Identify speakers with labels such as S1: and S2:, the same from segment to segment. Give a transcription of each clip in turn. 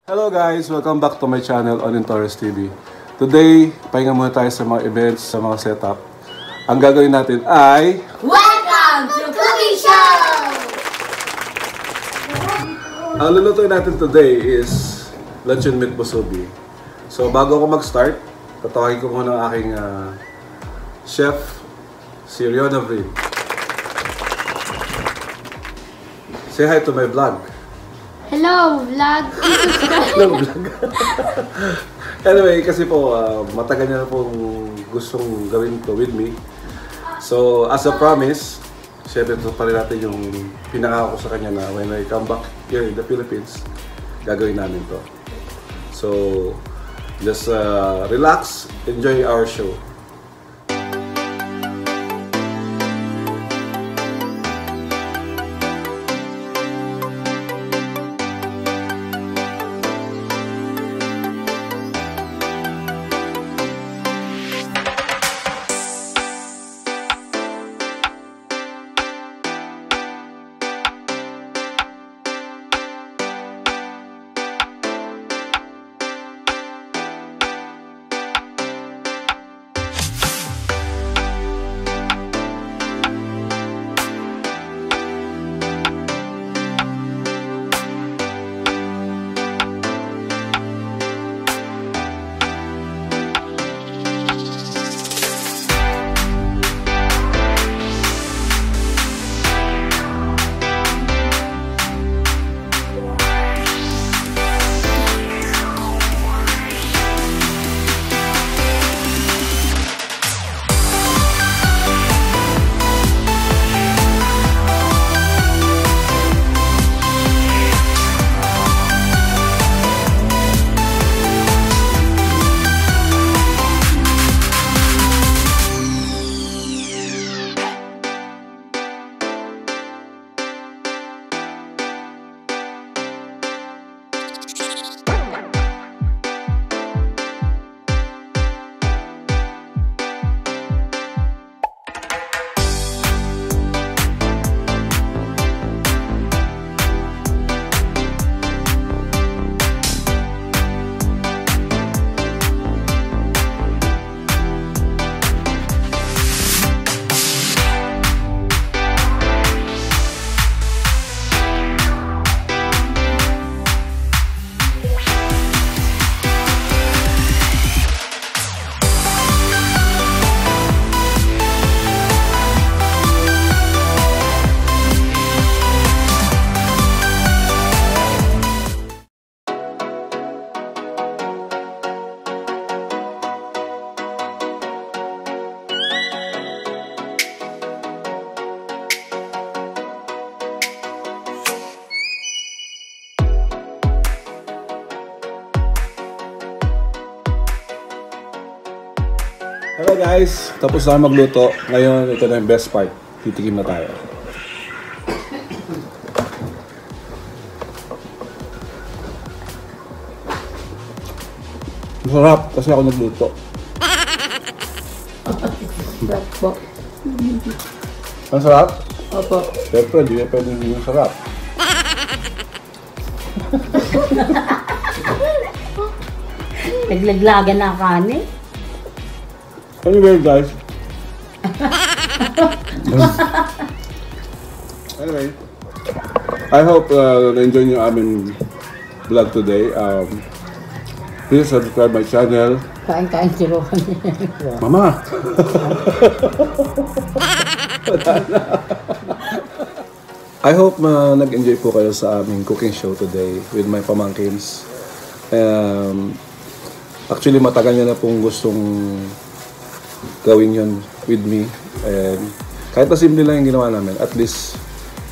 S1: Hello guys! Welcome back to my channel on NEPHEWS TV. Today, pahinga muna tayo sa mga events, sa mga setup. Ang gagawin natin ay...
S2: Welcome to Cooking Show!
S1: Ang lulutuin natin today is luncheon meat musubi. So bago ako mag-start, tatawagin ko muna ang aking chef, si Riona Vrin. Say hi to my vlog.
S2: Hello, vlog!
S1: Hello, vlog. Anyway, kasi po, matagal niya na pong gustong gawin to with me. So, as a promise, syempre ito pa rin natin yung pinakako ko sa kanya na when I come back here in the Philippines, gagawin namin to. So, just relax, enjoy our show. Hello guys! Tapos na magluto. Ngayon, ito na yung best part. Titikim na tayo. Masarap kasi ako nagluto.
S2: Sarap po.
S1: Ang sarap?
S2: Opo.
S1: Siyempre, hindi na pwede hindi masarap.
S2: Naglaglagan na kanin.
S1: Anyway guys. Anyway, I hope na-enjoy nyo aming vlog today. Please subscribe my channel.
S2: Kain-kain si Rohan.
S1: Mama! I hope nag-enjoy po kayo sa aming cooking show today with my pamangkins. Actually, matagal niya na pong gustong gawin yun with me. And kahit na simple lang yung ginawa namin, at least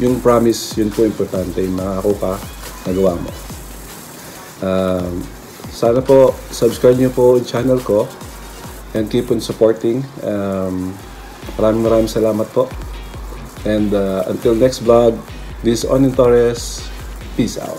S1: yung promise, yun po importante. Yung nakako ka, nagawa mo. Sana po, subscribe niyo po yung channel ko and keep on supporting. Maraming salamat po. And until next vlog, this is Onin Torres. Peace out.